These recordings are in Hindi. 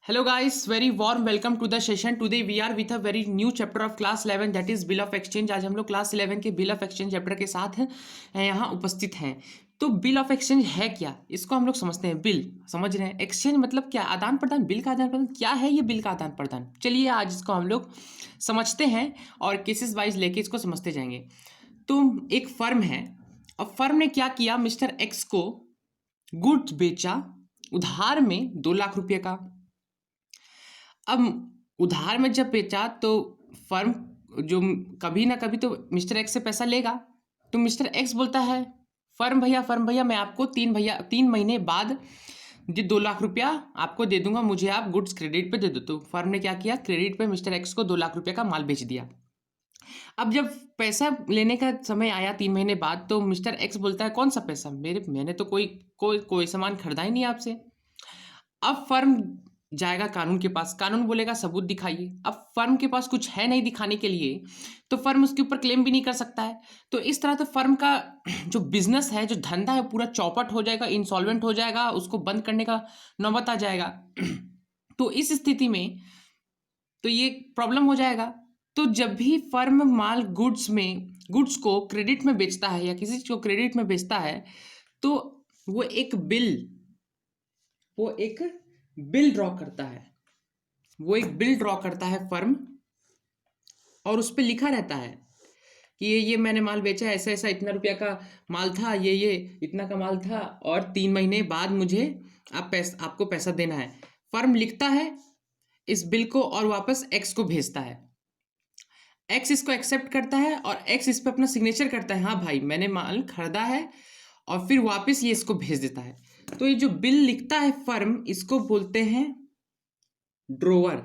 Hello guys, very warm welcome to the session. Today we are with a very new chapter of class 11 that is bill of exchange. आज हम लोग क्लास 11 के बिल ऑफ एक्सचेंज चैप्टर के साथ यहाँ उपस्थित हैं। तो बिल ऑफ एक्सचेंज है क्या, इसको हम लोग समझते हैं। बिल समझ रहे हैं, एक्सचेंज मतलब क्या, आदान प्रदान। बिल का आदान प्रदान क्या है, ये बिल का आदान प्रदान। चलिए आज इसको हम लोग समझते हैं और केसेस वाइज लेके इसको समझते जाएंगे। तो एक फर्म है, अब फर्म ने क्या किया, मिस्टर एक्स को गुड्स बेचा उधार में 2 लाख रुपये का। अब उधार में जब बेचा तो फर्म जो कभी ना कभी तो मिस्टर एक्स से पैसा लेगा। तो मिस्टर एक्स बोलता है फर्म भैया मैं आपको 3 महीने बाद ये 2 लाख रुपया आपको दे दूंगा, मुझे आप गुड्स क्रेडिट पे दे दो। तो फर्म ने क्या किया, क्रेडिट पे मिस्टर एक्स को 2 लाख रुपये का माल बेच दिया। अब जब पैसा लेने का समय आया 3 महीने बाद, तो मिस्टर एक्स बोलता है कौन सा पैसा, मैंने तो कोई सामान खरीदा ही नहीं आपसे। अब फर्म जाएगा कानून के पास, कानून बोलेगा सबूत दिखाइए। अब फर्म के पास कुछ है नहीं दिखाने के लिए, तो फर्म उसके ऊपर क्लेम भी नहीं कर सकता है। तो इस तरह तो फर्म का जो बिजनेस है, जो धंधा है, पूरा चौपट हो जाएगा, इंसॉल्वेंट हो जाएगा, उसको बंद करने का नौबत आ जाएगा। तो इस स्थिति में तो ये प्रॉब्लम हो जाएगा। तो जब भी फर्म माल गुड्स को क्रेडिट में बेचता है या किसी चीज को क्रेडिट में बेचता है, तो वो एक बिल ड्रॉ करता है। वो एक बिल ड्रॉ करता है फर्म, और उस पर लिखा रहता है कि ये मैंने माल बेचा, ऐसा ऐसा इतना रुपया का माल था, ये इतना का माल था, और 3 महीने बाद मुझे आपको पैसा देना है। फर्म लिखता है इस बिल को और वापस एक्स को भेजता है। एक्स इसको एक्सेप्ट करता है और एक्स इस पर अपना सिग्नेचर करता है, हाँ भाई मैंने माल खरीदा है, और फिर वापस ये इसको भेज देता है। तो ये जो बिल लिखता है फर्म, इसको बोलते हैं ड्रोवर।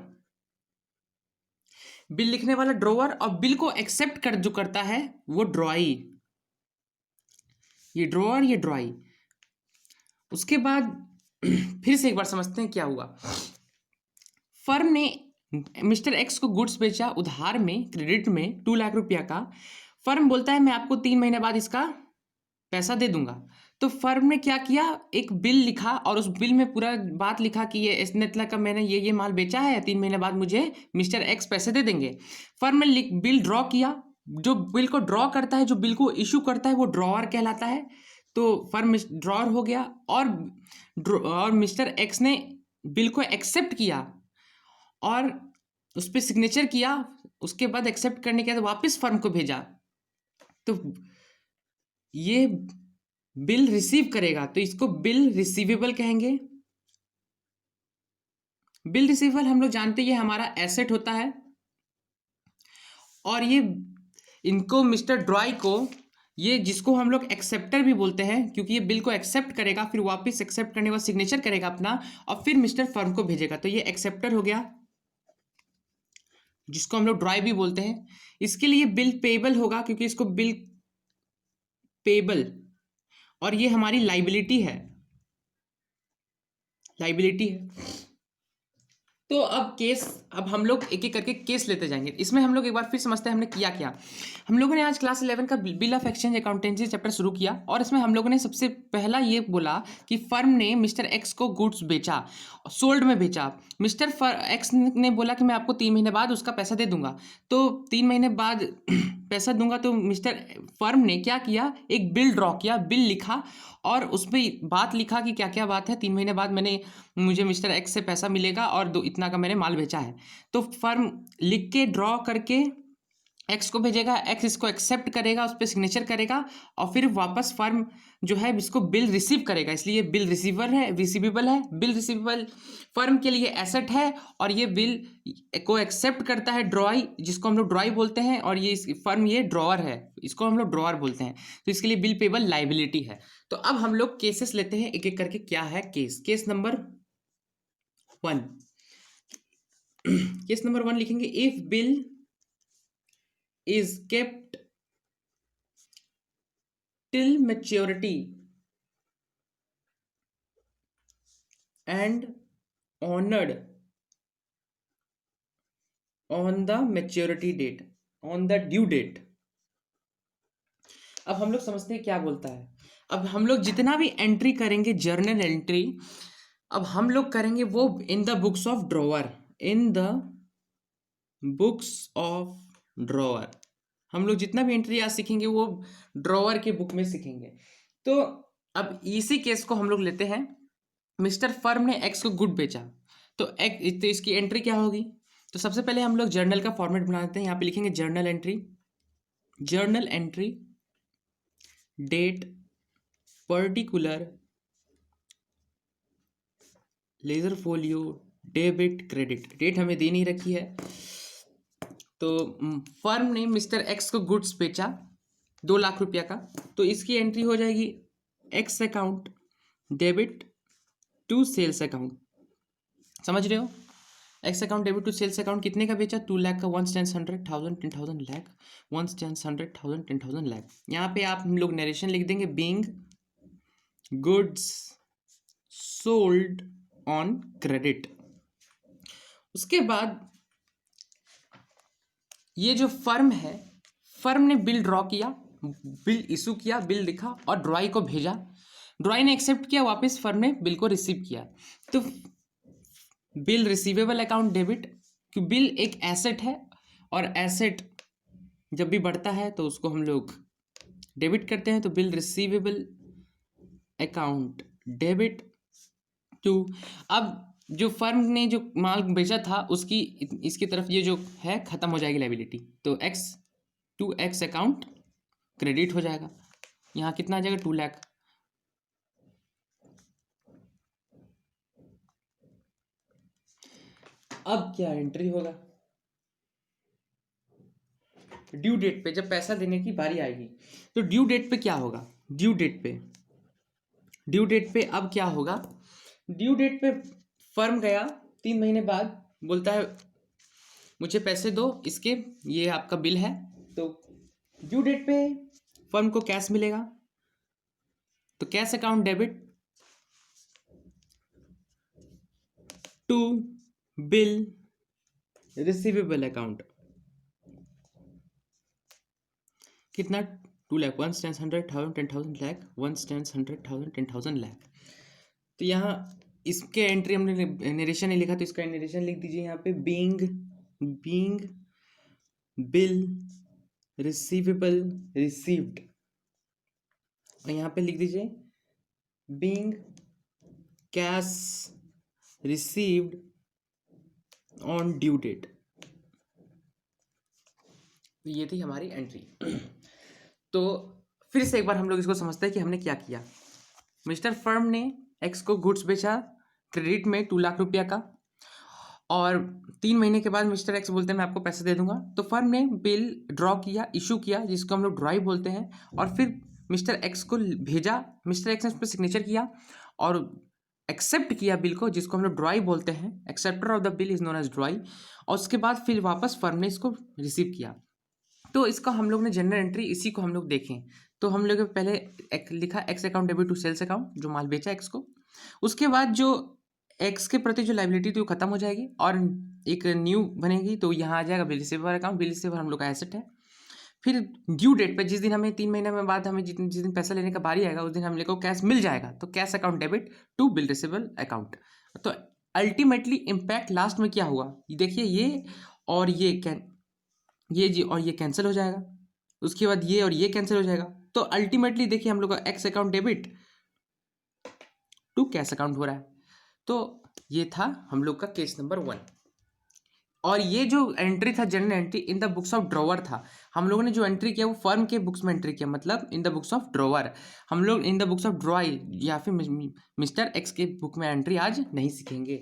बिल लिखने वाला ड्रोवर, और बिल को एक्सेप्ट जो करता है वो ड्रॉई। ये ड्रोवर, ये ड्रॉई। उसके बाद फिर से एक बार समझते हैं क्या हुआ। फर्म ने मिस्टर एक्स को गुड्स बेचा उधार में, क्रेडिट में 2 लाख रुपया का। फर्म बोलता है मैं आपको 3 महीने बाद इसका पैसा दे दूंगा। तो फर्म ने क्या किया, एक बिल लिखा और उस बिल में पूरा बात लिखा कि ये इतना का मैंने ये माल बेचा है, 3 महीने बाद मुझे मिस्टर एक्स पैसे दे देंगे। फर्म ने बिल ड्रॉ किया। जो बिल को ड्रॉ करता है, जो बिल को इशू करता है, वो ड्रॉअर कहलाता है। तो फर्म ड्रॉअर हो गया, और मिस्टर एक्स ने बिल को एक्सेप्ट किया और उस पर सिग्नेचर किया। उसके बाद एक्सेप्ट करने के बाद वापस फर्म को भेजा। तो ये बिल रिसीव करेगा, तो इसको बिल रिसीवेबल कहेंगे। बिल रिसीवेबल हम लोग जानते हैं ये हमारा एसेट होता है, और ये इनको मिस्टर ड्रॉय को, ये जिसको हम लोग एक्सेप्टर भी बोलते हैं, क्योंकि ये बिल को एक्सेप्ट करेगा, फिर वापस एक्सेप्ट करने के बाद सिग्नेचर करेगा अपना, और फिर मिस्टर फर्म को भेजेगा। तो ये एक्सेप्टर हो गया, जिसको हम लोग ड्रॉय भी बोलते हैं। इसके लिए बिल पेबल होगा, क्योंकि इसको बिल पेबल, और ये हमारी लाइबिलिटी है। तो अब हम लोग एक एक करके केस लेते जाएंगे। इसमें हम लोग एक बार फिर समझते हैं हमने किया क्या। हम लोगों ने आज क्लास 11 का bill of exchange accountancy chapter शुरू किया, और इसमें हम लोगों ने सबसे पहला ये बोला कि फर्म ने मिस्टर एक्स को गुड्स बेचा, सोल्ड में बेचा। मिस्टर एक्स ने बोला कि मैं आपको 3 महीने बाद उसका पैसा दे दूंगा। तो 3 महीने बाद पैसा दूंगा, तो मिस्टर फर्म ने क्या किया, एक बिल ड्रॉ किया, बिल लिखा, और उसमें बात लिखा कि क्या क्या बात है। 3 महीने बाद मुझे मिस्टर एक्स से पैसा मिलेगा, और इतना का मैंने माल बेचा है। तो फर्म लिख के ड्रॉ करके एक्स को भेजेगा, एक्स इसको एक्सेप्ट करेगा, उस पर सिग्नेचर करेगा, और फिर वापस फर्म जो है इसको बिल रिसीव करेगा। इसलिए बिल रिसीवेबल है। बिल रिसीवेबल फर्म के लिए एसेट है, और ये बिल को एक्सेप्ट करता है ड्रॉई, जिसको हम लोग ड्रॉई बोलते हैं, और ये फर्म ये ड्रॉअर है, इसको हम लोग ड्रॉअर बोलते हैं। तो इसके लिए बिल पेबल लाइबिलिटी है। तो अब हम लोग केसेस लेते हैं एक एक करके। क्या है केस नंबर 1। केस नंबर 1 लिखेंगे, if bill is kept till maturity and honored on the maturity date, on the due date। अब हम लोग समझते हैं क्या बोलता है। अब हम लोग जितना भी एंट्री करेंगे, जर्नल एंट्री, अब हम लोग करेंगे वो in the books of drawer, in the books of drawer. हम लोग जितना भी एंट्री आज सीखेंगे वो ड्रॉवर के बुक में सीखेंगे। तो अब इसी केस को हम लोग लेते हैं, मिस्टर फर्म ने एक्स को गुड बेचा, तो इसकी एंट्री क्या होगी? तो सबसे पहले हम लोग जर्नल का फॉर्मेट बना देते हैं। यहाँ पे लिखेंगे journal entry date particular ledger folio debit credit. Date हमें दे नहीं रखी है। तो फर्म ने मिस्टर एक्स को गुड्स बेचा 2 लाख रुपया का, तो इसकी एंट्री हो जाएगी X account debit to sales account. समझ रहे हो? X account debit to sales account कितने का बेचा? 2 लाख का। 1 10 100 1000 10,000 लाख, 1 10 100 1000 10,000 लाख। यहाँ पे आप हम लोग नरेशन लिख देंगे, being goods sold on credit. उसके बाद ये जो फर्म है, फर्म ने बिल ड्रॉ किया, बिल इशू किया, बिल लिखा और ड्रॉई को भेजा। ड्रॉई ने एक्सेप्ट किया, वापस फर्म ने बिल को रिसीव किया। तो बिल रिसीवेबल अकाउंट डेबिट, कि बिल एक एसेट है और एसेट जब भी बढ़ता है तो उसको हम लोग डेबिट करते हैं। तो bill receivable account debit to, अब जो फर्म ने जो माल बेचा था उसकी इसकी तरफ ये जो है खत्म हो जाएगी लाइबिलिटी, तो X to X account credit हो जाएगा। यहाँ कितना आ जाएगा? 2 लाख। अब क्या एंट्री होगा? ड्यू डेट पे जब पैसा देने की बारी आएगी तो ड्यू डेट पे क्या होगा? ड्यू डेट पे अब क्या होगा? ड्यू डेट पे फर्म गया 3 महीने बाद, बोलता है मुझे पैसे दो, इसके ये आपका बिल है। तो ड्यू डेट पे फर्म को कैश मिलेगा, तो cash account debit to bill receivable account. कितना? 2 लाख। 1 10 100 1000 10,000 लाख, 1 10 100 1000 10,000 लाख। तो यहाँ इसके एंट्री हमने नरेशन नहीं लिखा, तो इसका नरेशन लिख दीजिए यहाँ पे, बीइंग बिल रिसीवेबल रिसीव्ड, और यहाँ पे लिख दीजिए being cash received on due date. तो ये थी हमारी एंट्री। तो फिर से एक बार हम लोग इसको समझते हैं कि हमने क्या किया। मिस्टर फर्म ने एक्स को गुड्स बेचा क्रेडिट में 2 लाख रुपया का, और 3 महीने के बाद मिस्टर एक्स बोलते हैं मैं आपको पैसे दे दूंगा। तो फर्म ने बिल ड्रॉ किया, इशू किया, जिसको हम लोग ड्रॉई बोलते हैं, और फिर मिस्टर एक्स को भेजा। मिस्टर एक्स ने उस पर सिग्नेचर किया और एक्सेप्ट किया बिल को, जिसको हम लोग ड्रॉई बोलते हैं। Acceptor of the bill is known as drawee. और उसके बाद फिर वापस फर्म ने इसको रिसीव किया। तो इसका हम लोग ने जनरल एंट्री इसी को हम लोग देखें। तो हम लोग पहले लिखा X account debit to sales account, जो माल बेचा एक्स को। उसके बाद जो एक्स के प्रति जो लाइबिलिटी थी वो खत्म हो जाएगी और एक न्यू बनेगी। तो यहाँ आ जाएगा bill receiver account. Bill receiver हम लोग का एसेट है। फिर ड्यू डेट पे जिस दिन हमें 3 महीने में बाद हमें जिस दिन पैसा लेने का बारी आएगा उस दिन हम लोग को कैश मिल जाएगा। तो cash account debit to bill receivable account. तो अल्टीमेटली इम्पैक्ट लास्ट में क्या हुआ देखिए, ये और ये जी और ये कैंसिल हो जाएगा। उसके बाद ये और ये कैंसिल हो जाएगा। तो अल्टीमेटली देखिए हम लोग का X account debit to cash account हो रहा है। तो ये था हम लोग का केस नंबर 1। और ये जो एंट्री था general entry in the books of drawer था। हम लोगों ने जो एंट्री किया वो फर्म के बुक्स में एंट्री किया, मतलब in the books of drawer. हम लोग इन द बुक्स ऑफ ड्रॉई या फिर मिस्टर एक्स के बुक में एंट्री आज नहीं सीखेंगे।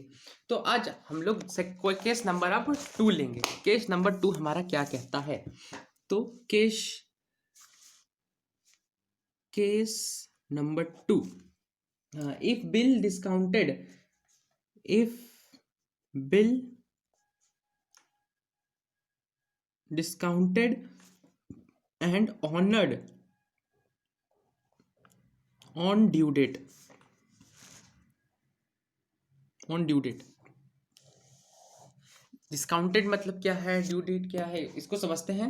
तो आज हम लोग केस नंबर अब 2 लेंगे। केस नंबर 2 हमारा क्या कहता है? तो case number 2, if bill discounted and honored on due date discounted मतलब क्या है, ड्यू डेट क्या है, इसको समझते हैं।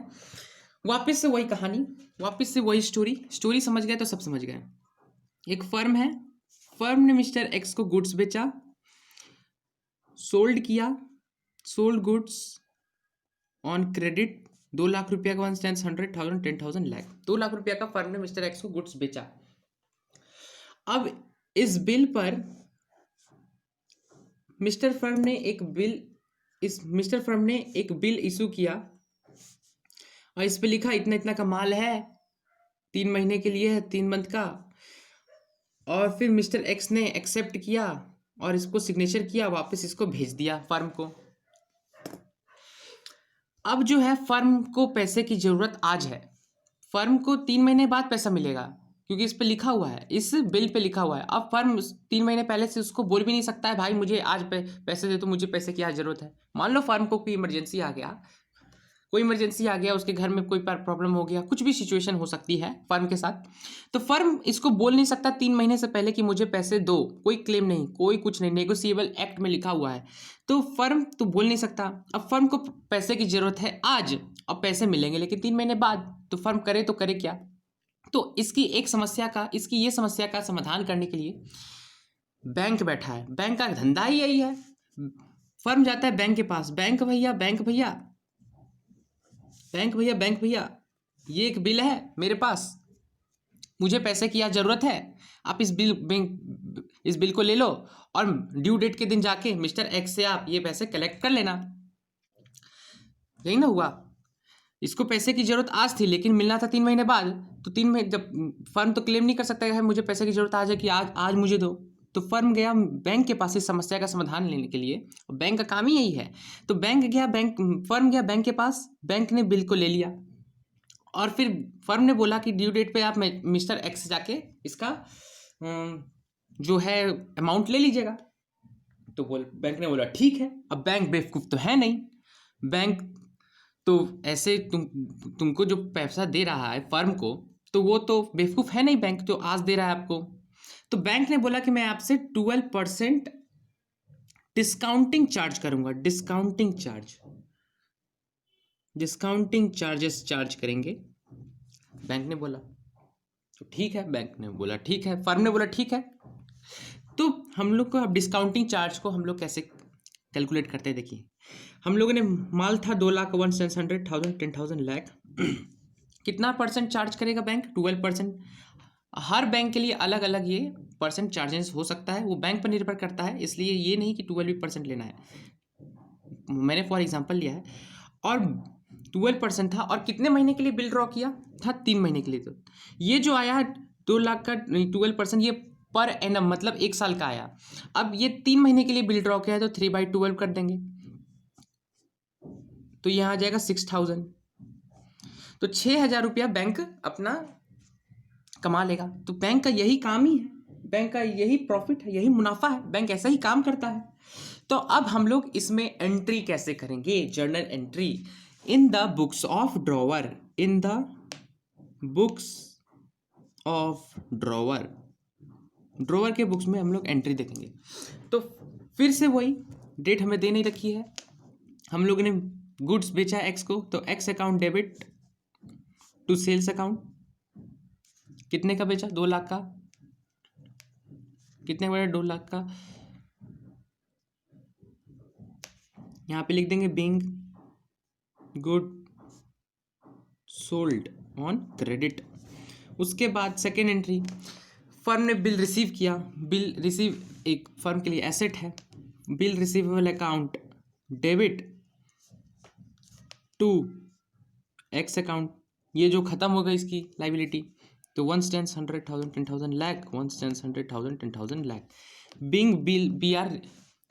वापस से वही कहानी, वापस से वही स्टोरी समझ गए तो सब समझ गए। एक फर्म है, फर्म ने मिस्टर एक्स को गुड्स बेचा सोल्ड किया, sold goods on credit 2 lakh रुपया का 100,000 10,000 लाख 2 लाख रुपया का फर्म ने मिस्टर एक्स को गुड्स बेचा। अब इस बिल पर मिस्टर फर्म ने एक बिल इशू किया और इस पे लिखा इतना इतना का माल है, 3 महीने के लिए है, 3 मंथ का। और फिर मिस्टर एक्स ने एक्सेप्ट किया और इसको सिग्नेचर किया, वापस इसको भेज दिया फर्म को। अब जो है फर्म को पैसे की जरूरत आज है, फर्म को 3 महीने बाद पैसा मिलेगा क्योंकि इस पे लिखा हुआ है, इस बिल पे लिखा हुआ है। अब फर्म 3 महीने पहले से उसको बोल भी नहीं सकता है भाई मुझे आज पैसे दे, तो मुझे पैसे की आज जरूरत है। मान लो फर्म को कोई इमरजेंसी आ गया, उसके घर में कोई प्रॉब्लम हो गया, कुछ भी सिचुएशन हो सकती है फर्म के साथ, तो फर्म इसको बोल नहीं सकता 3 महीने से पहले कि मुझे पैसे दो। कोई क्लेम नहीं, कोई कुछ नहीं, नेगोशिएबल एक्ट में लिखा हुआ है, तो फर्म तो बोल नहीं सकता। अब फर्म को पैसे की जरूरत है आज और पैसे मिलेंगे लेकिन 3 महीने बाद, तो फर्म करे तो करे क्या। तो इसकी ये समस्या का समाधान करने के लिए बैंक बैठा है। बैंक का धंधा ही यही है। फर्म जाता है बैंक के पास, बैंक भैया ये एक बिल है मेरे पास, मुझे पैसे की आज जरूरत है, आप इस बिल को ले लो और ड्यू डेट के दिन जाके मिस्टर एक्स से आप ये पैसे कलेक्ट कर लेना। यही ना हुआ, इसको पैसे की जरूरत आज थी लेकिन मिलना था 3 महीने बाद। तो 3 महीने जब फर्म तो क्लेम नहीं कर सकता है मुझे पैसे की जरूरत आज है कि आज मुझे दो। तो फर्म गया बैंक के पास इस समस्या का समाधान लेने के लिए, बैंक का काम ही यही है। तो फर्म गया बैंक के पास, बैंक ने बिल को ले लिया और फिर फर्म ने बोला कि ड्यू डेट पे आप मिस्टर एक्स से जाके इसका जो है अमाउंट ले लीजिएगा। तो बैंक ने बोला ठीक है। अब बैंक बेवकूफ़ तो है नहीं, बैंक तो ऐसे तुमको जो पैसा दे रहा है फर्म को, तो वो तो बेवकूफ़ है नहीं बैंक, तो आज दे रहा है आपको। तो बैंक ने बोला कि मैं आपसे 12% डिस्काउंटिंग चार्ज करूंगा, डिस्काउंटिंग चार्जेस चार्ज करेंगे। बैंक ने बोला तो ठीक है, बैंक ने बोला ठीक है, फर्म ने बोला ठीक है। तो हम लोग को अब डिस्काउंटिंग चार्ज को हम लोग कैसे कैलकुलेट करते हैं, देखिए हम लोगों ने माल था 2 लाख 100,000 10,000 लाख, कितना परसेंट चार्ज करेगा बैंक, 12%। हर बैंक के लिए अलग अलग ये परसेंट चार्जेस हो सकता है, वो बैंक पर निर्भर करता है, इसलिए ये नहीं कि 12% लेना है, मैंने फॉर एग्जांपल लिया है। और 12% था और कितने महीने के लिए बिल ड्रॉ किया था, 3 महीने के लिए। तो ये जो आया 2 लाख का 12%, ये पर एनम मतलब 1 साल का आया। अब ये 3 महीने के लिए बिल ड्रॉ किया है तो 3/12 कर देंगे, तो यहाँ आ जाएगा 6,000। तो 6,000 रुपया बैंक अपना कमा लेगा। तो बैंक का यही काम ही है, बैंक का यही प्रॉफिट है, यही मुनाफा है, बैंक ऐसा ही काम करता है। तो अब हम लोग इसमें एंट्री कैसे करेंगे, journal entry in the books of drawer, drawer के बुक्स में हम लोग एंट्री देखेंगे। तो फिर से वही डेट हमें दे नहीं रखी है, हम लोगों ने गुड्स बेचा एक्स को, तो X account debit to sales account, कितने का बेचा, 2 लाख का, कितने बड़ा 2 लाख का, यहाँ पे लिख देंगे being good sold on credit. उसके बाद सेकेंड एंट्री, फर्म ने बिल रिसीव किया, बिल रिसीव एक फर्म के लिए एसेट है, bill receivable account debit to X account, ये जो खत्म हो गई इसकी लाइबिलिटी, तो 1 stands 100,000 10,000 lakh, 1 stands 100,000 10,000 lakh, being bill BR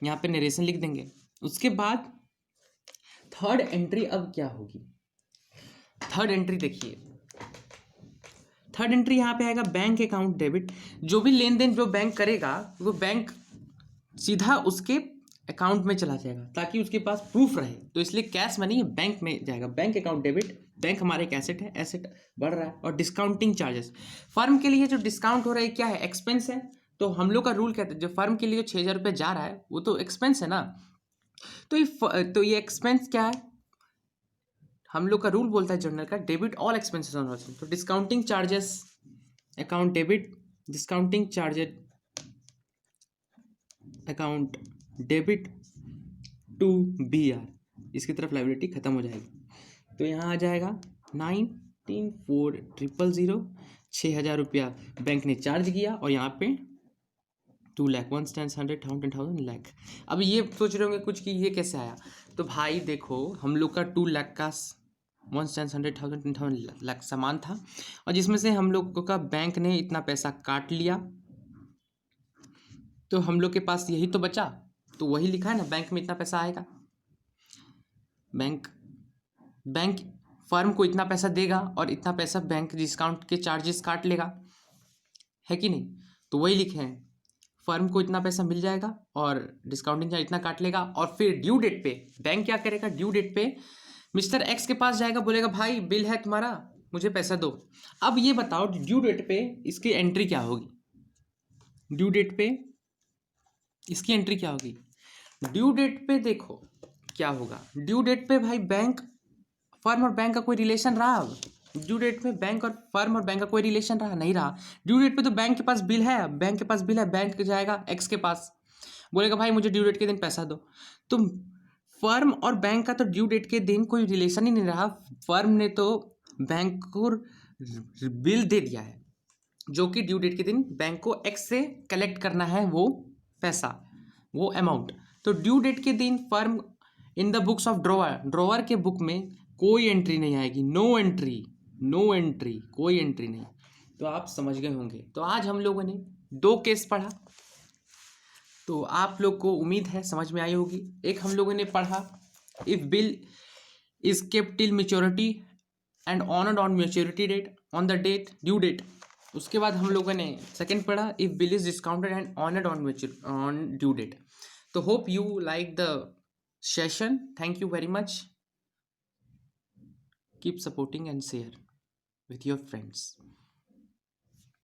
यहाँ पे नरेशन लिख देंगे। उसके बाद थर्ड एंट्री अब क्या होगी, थर्ड एंट्री देखिए, थर्ड एंट्री यहाँ पे आएगा बैंक अकाउंट डेबिट। जो भी लेन देन जो बैंक करेगा वो बैंक सीधा उसके अकाउंट में चला जाएगा ताकि उसके पास प्रूफ रहे, तो इसलिए कैश मनी बैंक में जाएगा। बैंक अकाउंट डेबिट, बैंक हमारे एक एसेट है, एसेट बढ़ रहा है। और डिस्काउंटिंग चार्जेस, फर्म के लिए जो डिस्काउंट हो रहा है क्या है, एक्सपेंस है। तो हम लोग का रूल कहते हैं जो फर्म के लिए जो 6,000 रुपये जा रहा है वो तो एक्सपेंस है ना, तो ये एक्सपेंस क्या है, हम लोग का रूल बोलता है जर्नल का, debit all expenses on order. तो discounting charges account debit, discounting charges account debit to B R, इसकी तरफ लाइबिलिटी खत्म हो जाएगी। तो यहाँ आ जाएगा 19,400,000, 6,000 रुपया बैंक ने चार्ज किया, और यहाँ पे 2 लाख, 1 10 100 10,000 लाख। अब ये सोच रहे होंगे कुछ कि ये कैसे आया, तो भाई देखो हम लोग का 2 लाख का 1 10 100 10,000 लाख सामान था, और जिसमें से हम लोग का बैंक ने इतना पैसा काट लिया, तो हम लोग के पास यही तो बचा। तो वही लिखा है ना, बैंक में इतना पैसा आएगा, बैंक फर्म को इतना पैसा देगा और इतना पैसा बैंक डिस्काउंट के चार्जेस काट लेगा, है कि नहीं। तो वही लिखे हैं, फर्म को इतना पैसा मिल जाएगा और डिस्काउंटिंग चार्ज इतना काट लेगा, और फिर ड्यू डेट पे बैंक क्या करेगा, ड्यू डेट पे मिस्टर एक्स के पास जाएगा, बोलेगा भाई बिल है तुम्हारा, मुझे पैसा दो। अब ये बताओ ड्यू डेट पे इसकी एंट्री क्या होगी, ड्यू डेट पे इसकी एंट्री क्या होगी। ड्यू डेट पे देखो क्या होगा, ड्यू डेट पे भाई बैंक, फर्म और बैंक का कोई रिलेशन रहा। अब ड्यू डेट पे बैंक और फर्म और बैंक का कोई रिलेशन रहा नहीं रहा। ड्यू डेट पे तो बैंक के पास बिल है, बैंक के पास बिल है, बैंक जाएगा एक्स के पास, बोलेगा भाई मुझे ड्यू डेट के दिन पैसा दो। तो फर्म और बैंक का तो ड्यू डेट के दिन कोई रिलेशन ही नहीं रहा। फर्म ने तो बैंक को बिल दे दिया है, जो कि ड्यू डेट के दिन बैंक को एक्स से कलेक्ट करना है वो पैसा, वो अमाउंट। तो ड्यू डेट के दिन firm in the books of drawer के बुक में कोई एंट्री नहीं आएगी, नो एंट्री, कोई एंट्री नहीं। तो आप समझ गए होंगे। तो आज हम लोगों ने 2 केस पढ़ा, तो आप लोग को उम्मीद है समझ में आई होगी। एक हम लोगों ने पढ़ा if bill is kept till maturity and honoured on maturity date on the date due date. उसके बाद हम लोगों ने सेकंड पढ़ा if bill is discounted and honoured on due date. तो hope you like the session, thank you very much, keep supporting and share with your friends.